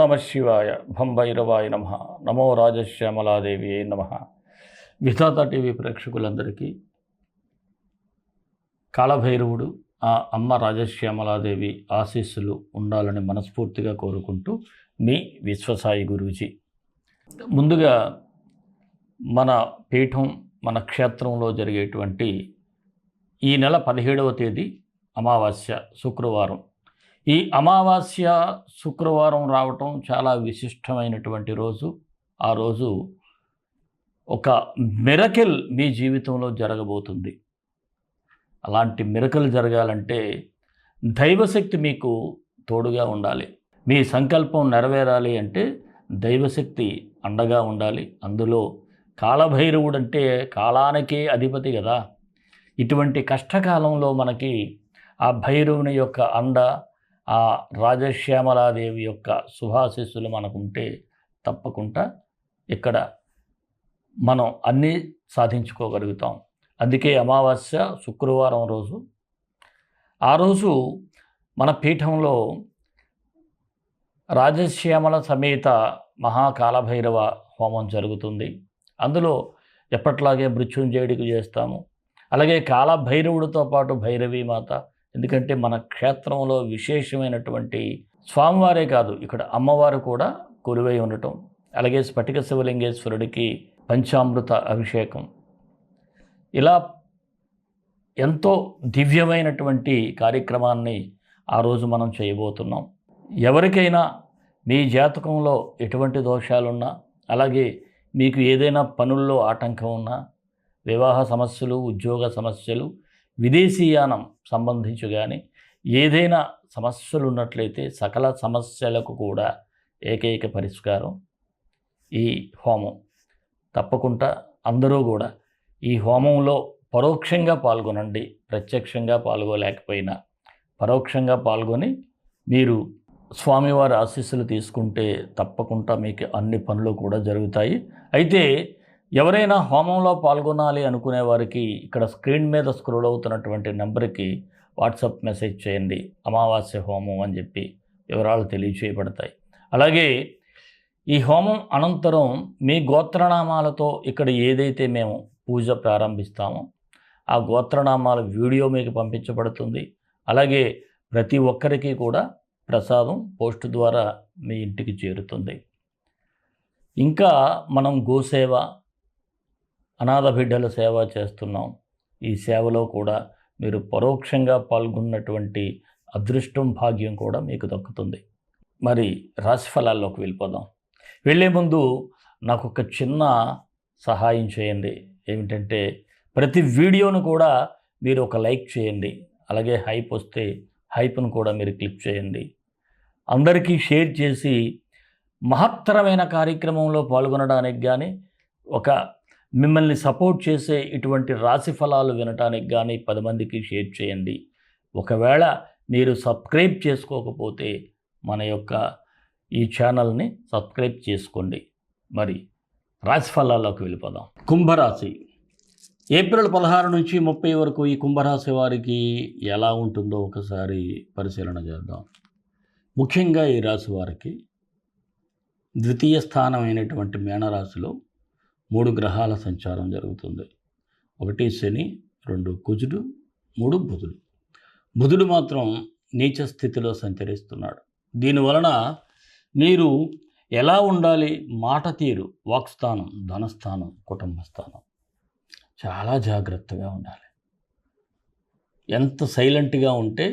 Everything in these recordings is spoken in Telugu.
నమ శివాయ. భం భైరవాయ నమ. నమో రాజశ్యామలాదేవి నమ. విధాత టీవీ ప్రేక్షకులందరికీ కాళభైరవుడు ఆ అమ్మ రాజశ్యామలాదేవి ఆశీస్సులు ఉండాలని మనస్ఫూర్తిగా కోరుకుంటూ మీ విశ్వసాయి గురూజీ. ముందుగా మన పీఠం మన క్షేత్రంలో జరిగేటువంటి ఈ నెల 17వ తేదీ అమావాస్య శుక్రవారం. ఈ అమావాస్య శుక్రవారం రావటం చాలా విశిష్టమైనటువంటి రోజు. ఆ రోజు ఒక మిరకిల్ మీ జీవితంలో జరగబోతుంది. అలాంటి మిరకిల్ జరగాలంటే దైవశక్తి మీకు తోడుగా ఉండాలి. మీ సంకల్పం నెరవేరాలి అంటే దైవశక్తి అండగా ఉండాలి. అందులో కాళభైరవుడు అంటే కాలానికే అధిపతి కదా. ఇటువంటి కష్టకాలంలో మనకి ఆ భైరవుని యొక్క అండ, ఆ రాజశ్యామలాదేవి యొక్క శుభాశీస్సులు మనకుంటే తప్పకుండా ఇక్కడ మనం అన్నీ సాధించుకోగలుగుతాం. అందుకే అమావాస్య శుక్రవారం రోజు, ఆ రోజు మన పీఠంలో రాజశ్యామల సమేత మహాకాళభైరవ హోమం జరుగుతుంది. అందులో ఎప్పట్లాగే మృత్యుంజయుడికి చేస్తాము. అలాగే కాళభైరవుడితో పాటు భైరవీ మాత, ఎందుకంటే మన క్షేత్రంలో విశేషమైనటువంటి స్వామివారే కాదు, ఇక్కడ అమ్మవారు కూడా కొలువై ఉండటం. అలాగే స్ఫటిక శివలింగేశ్వరుడికి పంచామృత అభిషేకం, ఇలా ఎంతో దివ్యమైనటువంటి కార్యక్రమాన్ని ఆ రోజు మనం చేయబోతున్నాం. ఎవరికైనా మీ జాతకంలో ఎటువంటి దోషాలున్నా, అలాగే మీకు ఏదైనా పనుల్లో ఆటంకం ఉన్నా, వివాహ సమస్యలు, ఉద్యోగ సమస్యలు, విదేశీయానం సంబంధించి కానీ ఏదైనా సమస్యలు ఉన్నట్లయితే సకల సమస్యలకు కూడా ఏకైక పరిష్కారం ఈ హోమం. తప్పకుండా అందరూ కూడా ఈ హోమంలో పరోక్షంగా పాల్గొనండి. ప్రత్యక్షంగా పాల్గొలేకపోయినా పరోక్షంగా పాల్గొని మీరు స్వామివారి ఆశీస్సులు తీసుకుంటే తప్పకుండా మీకు అన్ని పనులు కూడా జరుగుతాయి. అయితే ఎవరైనా హోమంలో పాల్గొనాలి అనుకునే వారికి ఇక్కడ స్క్రీన్ మీద స్క్రోల్ అవుతున్నటువంటి నెంబర్కి వాట్సాప్ మెసేజ్ చేయండి. అమావాస్య హోమం అని చెప్పి వివరాలు తెలియచేయబడతాయి. అలాగే ఈ హోమం అనంతరం మీ గోత్రనామాలతో ఇక్కడ ఏదైతే మేము పూజ ప్రారంభిస్తామో ఆ గోత్రనామాల వీడియో మీకు పంపించబడుతుంది. అలాగే ప్రతి ఒక్కరికి కూడా ప్రసాదం పోస్ట్ ద్వారా మీ ఇంటికి చేరుతుంది. ఇంకా మనం గోసేవ, అనాథ బిడ్డల సేవ చేస్తున్నాం. ఈ సేవలో కూడా మీరు పరోక్షంగా పాల్గొన్నటువంటి అదృష్టం, భాగ్యం కూడా మీకు దక్కుతుంది. మరి రాశిఫలాల్లోకి వెళ్ళిపోదాం. వెళ్ళే ముందు నాకు ఒక చిన్న సహాయం చేయండి. ఏమిటంటే ప్రతి వీడియోను కూడా మీరు ఒక లైక్ చేయండి. అలాగే హైప్ వస్తే హైప్ను కూడా మీరు క్లిక్ చేయండి. అందరికీ షేర్ చేసి మహత్తరమైన కార్యక్రమంలో పాల్గొనడానికి కానీ, ఒక మిమ్మల్ని సపోర్ట్ చేసే ఇటువంటి రాశి ఫలాలు వినటానికి కానీ 10 మందికి షేర్ చేయండి. ఒకవేళ మీరు సబ్స్క్రైబ్ చేసుకోకపోతే మన యొక్క ఈ ఛానల్ని సబ్స్క్రైబ్ చేసుకోండి. మరి రాశి ఫలాల్లోకి వెళ్ళిపోదాం. కుంభరాశి ఏప్రిల్ 16 నుంచి 30 వరకు ఈ కుంభరాశి వారికి ఎలా ఉంటుందో ఒకసారి పరిశీలన చేద్దాం. ముఖ్యంగా ఈ రాశి వారికి ద్వితీయ స్థానమైనటువంటి మీనరాశిలో 3 గ్రహాల సంచారం జరుగుతుంది. 1 శని, 2 కుజుడు, 3 బుధుడు. బుధుడు మాత్రం నీచ స్థితిలో సంచరిస్తున్నాడు. దీనివలన మీరు ఎలా ఉండాలి? మాట తీరు, వాక్స్థానం, ధనస్థానం, కుటుంబ స్థానం చాలా జాగ్రత్తగా ఉండాలి. ఎంత సైలెంట్గా ఉంటే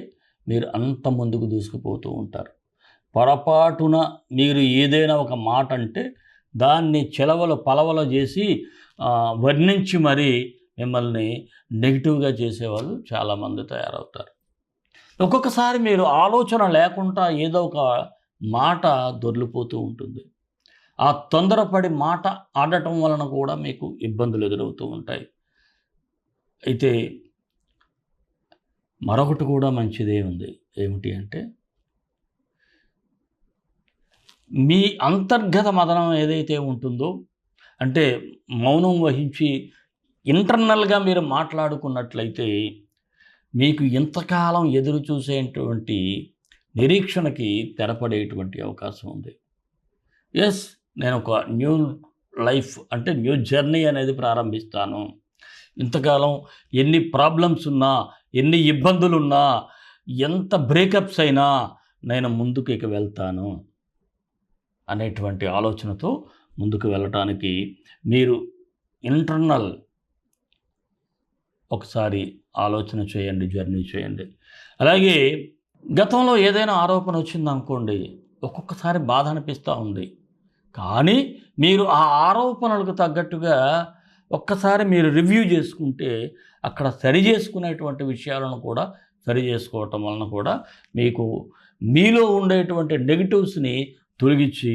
మీరు అంత ముందుకు దూసుకుపోతూ ఉంటారు. పొరపాటున మీరు ఏదైనా ఒక మాట అంటే దాన్ని చెలవలు పలవలు చేసి వర్ణించి మరీ మిమ్మల్ని నెగిటివ్గా చేసేవాళ్ళు చాలామంది తయారవుతారు. ఒక్కొక్కసారి మీరు ఆలోచన లేకుండా ఏదో ఒక మాట దొర్లిపోతూ ఉంటుంది. ఆ తొందరపడి మాట ఆడటం వలన కూడా మీకు ఇబ్బందులు ఎదురవుతూ ఉంటాయి. అయితే మరొకటి కూడా మంచిదే ఉంది. ఏమిటి అంటే మీ అంతర్గత మదనం ఏదైతే ఉంటుందో, అంటే మౌనం వహించి ఇంటర్నల్గా మీరు మాట్లాడుకున్నట్లయితే మీకు ఇంతకాలం ఎదురు చూసేటువంటి నిరీక్షణకి తెరపడేటువంటి అవకాశం ఉంది. ఎస్, నేను ఒక న్యూ లైఫ్ అంటే న్యూ జర్నీ అనేది ప్రారంభిస్తాను. ఇంతకాలం ఎన్ని ప్రాబ్లమ్స్ ఉన్నా, ఎన్ని ఇబ్బందులున్నా, ఎంత బ్రేకప్స్ అయినా నేను ముందుకు ఇక వెళ్తాను అనేటువంటి ఆలోచనతో ముందుకు వెళ్ళటానికి మీరు ఇంటర్నల్ ఒకసారి ఆలోచన చేయండి, జర్నీ చేయండి. అలాగే గతంలో ఏదైనా ఆరోపణ వచ్చిందనుకోండి, ఒక్కొక్కసారి బాధ అనిపిస్తూ ఉంది. కానీ మీరు ఆ ఆరోపణలకు తగ్గట్టుగా ఒక్కసారి మీరు రివ్యూ చేసుకుంటే అక్కడ సరి చేసుకునేటువంటి విషయాలను కూడా సరి చేసుకోవటం వలన కూడా మీకు మీలో ఉండేటువంటి నెగిటివ్స్ని తొలగించి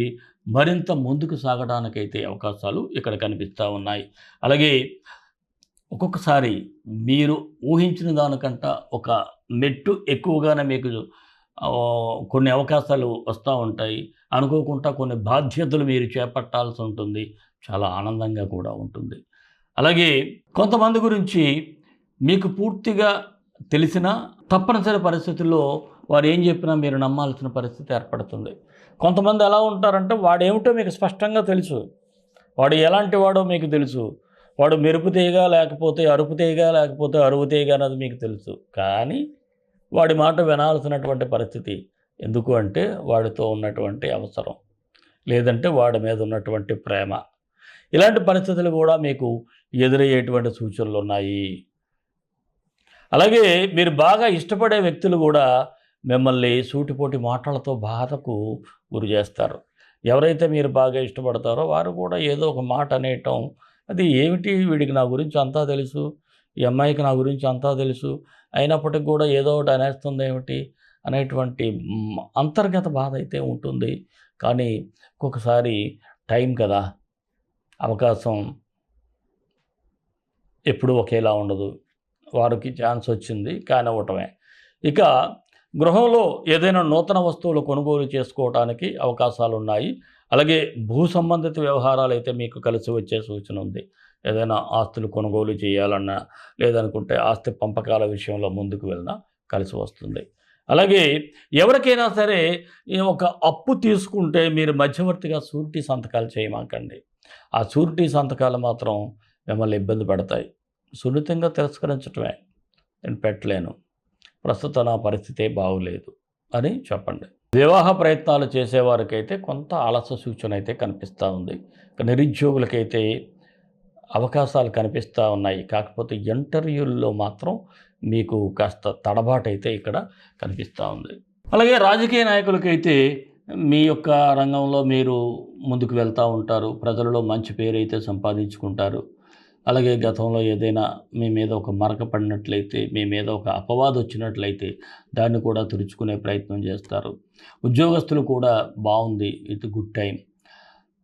మరింత ముందుకు సాగడానికైతే అవకాశాలు ఇక్కడ కనిపిస్తూ ఉన్నాయి. అలాగే ఒక్కొక్కసారి మీరు ఊహించిన దానికంట ఒక మెట్టు ఎక్కువగానే మీకు కొన్ని అవకాశాలు వస్తూ ఉంటాయి. అనుకోకుండా కొన్ని బాధ్యతలు మీరు చేపట్టాల్సి ఉంటుంది. చాలా ఆనందంగా కూడా ఉంటుంది. అలాగే కొంతమంది గురించి మీకు పూర్తిగా తెలిసిన తప్పనిసరి పరిస్థితుల్లో వారు ఏం చెప్పినా మీరు నమ్మాల్సిన పరిస్థితి ఏర్పడుతుంది. కొంతమంది ఎలా ఉంటారంటే వాడేమిటో మీకు స్పష్టంగా తెలుసు, వాడు ఎలాంటి వాడో మీకు తెలుసు, వాడు మెరుపు తీగ లేకపోతే అరుపు తీగ లేకపోతే అరువు తీగ అన్నది మీకు తెలుసు. కానీ వాడి మాట వినాల్సినటువంటి పరిస్థితి. ఎందుకు అంటే వాడితో ఉన్నటువంటి అవసరం, లేదంటే వాడి మీద ఉన్నటువంటి ప్రేమ. ఇలాంటి పరిస్థితులు కూడా మీకు ఎదురయ్యేటువంటి సూచనలు ఉన్నాయి. అలాగే మీరు బాగా ఇష్టపడే వ్యక్తులు కూడా మిమ్మల్ని సూటిపోటి మాటలతో బాధకు గురి చేస్తారు. ఎవరైతే మీరు బాగా ఇష్టపడతారో వారు కూడా ఏదో ఒక మాట అనేయటం, అది ఏమిటి వీడికి నా గురించి అంతా తెలుసు, ఈ అమ్మాయికి నా గురించి అంతా తెలుసు, అయినప్పటికి కూడా ఏదో ఒకటి అనేస్తుంది ఏమిటి అనేటువంటి అంతర్గత బాధ అయితే ఉంటుంది. కానీ ఒక్కొక్కసారి టైం కదా, అవకాశం ఎప్పుడూ ఒకేలా ఉండదు. వారికి ఛాన్స్ వచ్చింది కానివ్వటమే. ఇక గృహంలో ఏదైనా నూతన వస్తువులు కొనుగోలు చేసుకోవడానికి అవకాశాలు ఉన్నాయి. అలాగే భూ సంబంధిత వ్యవహారాలు అయితే మీకు కలిసి వచ్చే సూచన ఉంది. ఏదైనా ఆస్తులు కొనుగోలు చేయాలన్నా, లేదనుకుంటే ఆస్తి పంపకాల విషయంలో ముందుకు వెళ్ళినా కలిసి వస్తుంది. అలాగే ఎవరికైనా సరే ఒక అప్పు తీసుకుంటే మీరు మధ్యవర్తిగా షూరిటీ సంతకాలు చేయమాకండి. ఆ షూరిటీ సంతకాలు మాత్రం మిమ్మల్ని ఇబ్బంది పడతాయి. సున్నితంగా తిరస్కరించటమే, నేను పెట్టలేను, ప్రస్తుతం నా పరిస్థితే బాగోలేదు అని చెప్పండి. వివాహ ప్రయత్నాలు చేసేవారికైతే కొంత ఆలస్య సూచన అయితే కనిపిస్తూ ఉంది. నిరుద్యోగులకైతే అవకాశాలు కనిపిస్తూ ఉన్నాయి. కాకపోతే ఇంటర్వ్యూల్లో మాత్రం మీకు కాస్త తడబాటైతే ఇక్కడ కనిపిస్తూ ఉంది. అలాగే రాజకీయ నాయకులకైతే మీ యొక్క రంగంలో మీరు ముందుకు వెళ్తూ ఉంటారు. ప్రజలలో మంచి పేరు అయితే సంపాదించుకుంటారు. అలాగే గతంలో ఏదైనా మీ మీద ఒక మరక పడినట్లయితే, మీ మీద ఒక అపవాదు వచ్చినట్లయితే దాన్ని కూడా తుడుచుకునే ప్రయత్నం చేస్తారు. ఉద్యోగస్తులు కూడా బాగుంది, ఇది గుడ్ టైం.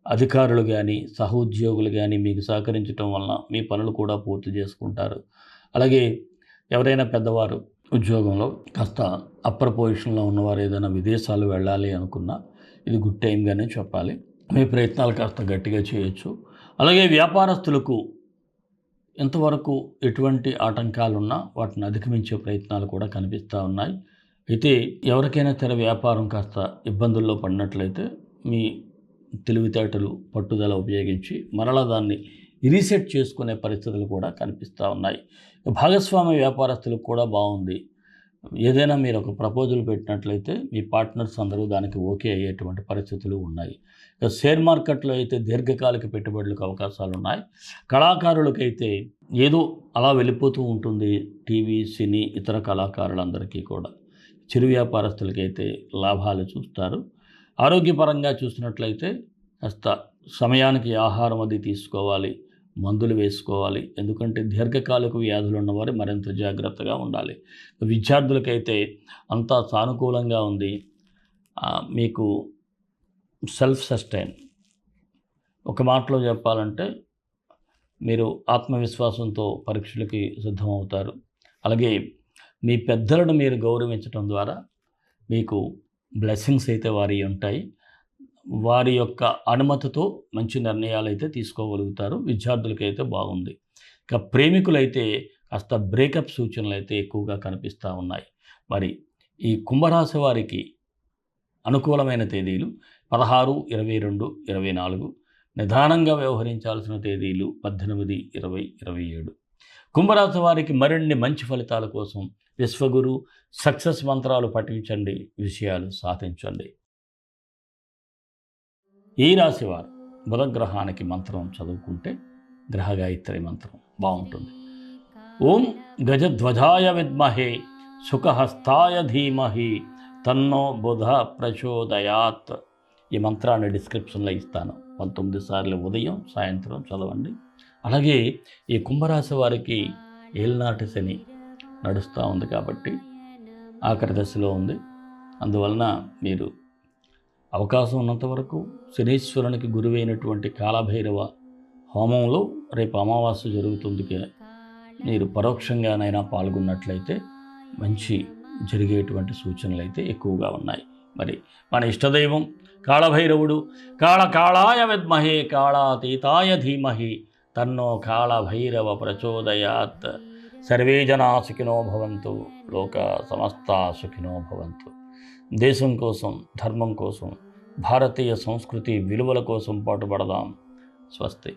అధికారులు కానీ సహోద్యోగులు కానీ మీకు సహకరించడం వలన మీ పనులు కూడా పూర్తి చేసుకుంటారు. అలాగే ఎవరైనా పెద్దవారు ఉద్యోగంలో కాస్త అప్పర్ పొజిషన్లో ఉన్నవారు ఏదైనా విదేశాలు వెళ్ళాలి అనుకున్నా ఇది గుడ్ టైంగానే చెప్పాలి. మీ ప్రయత్నాలు కాస్త గట్టిగా చేయొచ్చు. అలాగే వ్యాపారస్తులకు ఎంతవరకు ఎటువంటి ఆటంకాలున్నా వాటిని అధిగమించే ప్రయత్నాలు కూడా కనిపిస్తూ ఉన్నాయి. అయితే ఎవరికైనా సరే వ్యాపారం కాస్త ఇబ్బందుల్లో పడినట్లయితే మీ తెలివితేటలు, పట్టుదల ఉపయోగించి మరలా దాన్ని రీసెట్ చేసుకునే పరిస్థితులు కూడా కనిపిస్తూ ఉన్నాయి. భాగస్వామ్య వ్యాపారస్తులకు కూడా బాగుంది. ఏదైనా మీరు ఒక ప్రపోజల్ పెట్టినట్లయితే మీ పార్ట్నర్స్ అందరూ దానికి ఓకే అయ్యేటువంటి పరిస్థితులు ఉన్నాయి. ఇక షేర్ మార్కెట్లో అయితే దీర్ఘకాలిక పెట్టుబడులకు అవకాశాలు ఉన్నాయి. కళాకారులకైతే ఏదో అలా వెళ్ళిపోతూ ఉంటుంది. టీవీ, సినీ, ఇతర కళాకారులందరికీ కూడా. చిరు వ్యాపారస్తులకైతే లాభాలు చూస్తారు. ఆరోగ్యపరంగా చూసినట్లయితే కాస్త సమయానికి ఆహారం అది తీసుకోవాలి, మందులు వేసుకోవాలి. ఎందుకంటే దీర్ఘకాలిక వ్యాధులు ఉన్నవారు మరింత జాగ్రత్తగా ఉండాలి. విద్యార్థులకైతే అంతా సానుకూలంగా ఉంది. మీకు సెల్ఫ్ సస్టైన్, ఒక మాటలో చెప్పాలంటే మీరు ఆత్మవిశ్వాసంతో పరీక్షలకి సిద్ధమవుతారు. అలాగే మీ పెద్దలను మీరు గౌరవించడం ద్వారా మీకు బ్లెస్సింగ్స్ అయితే వారి ఉంటాయి. వారి యొక్క అనుమతితో మంచి నిర్ణయాలు అయితే తీసుకోగలుగుతారు. విద్యార్థులకైతే బాగుంది. ఇక ప్రేమికులైతే కాస్త బ్రేకప్ సూచనలు అయితే ఎక్కువగా కనిపిస్తూ ఉన్నాయి. మరి ఈ కుంభరాశి వారికి అనుకూలమైన తేదీలు 16, 22, 24. నిదానంగా వ్యవహరించాల్సిన తేదీలు 18, 20, 27. కుంభరాశి వారికి మరిన్ని మంచి ఫలితాల కోసం విశ్వగురు సక్సెస్ మంత్రాలు పఠించండి, విషయాలు సాధించండి. ఈ రాశివారు బుధగ్రహానికి మంత్రం చదువుకుంటే గ్రహగాయత్రి మంత్రం బాగుంటుంది. ఓం గజధ్వజాయ విద్మహే సుఖహస్తాయ ధీమహి తన్నో బుధ ప్రచోదయాత్. ఈ మంత్రాన్ని డిస్క్రిప్షన్లో ఇస్తాను. 19 సార్లు ఉదయం సాయంత్రం చదవండి. అలాగే ఈ కుంభరాశి వారికి ఏలినాటి శని నడుస్తూ ఉంది కాబట్టి ఆఖరి దశలో ఉంది. అందువలన మీరు అవకాశం ఉన్నంత వరకు శనీశ్వరునికి గురువైనటువంటి కాలభైరవ హోమంలో రేపు అమావాస్య జరుగుతుంది. మీరు పరోక్షంగానైనా పాల్గొన్నట్లయితే మంచి జరిగేటువంటి సూచనలు అయితే ఎక్కువగా ఉన్నాయి. మరి మన ఇష్టదైవం కాళభైరవుడు. కాళాయ విద్మహే కాళాతీతాయ ధీమహి తన్నో కాళభైరవ ప్రచోదయాత్. సర్వే జనా సుఖినో భవంతు, లోక సమస్త సుఖినో భవంతు. దేశం కోసం, ధర్మం కోసం, భారతీయ సంస్కృతి విలువల కోసం పాటుపడదాం. స్వస్తి.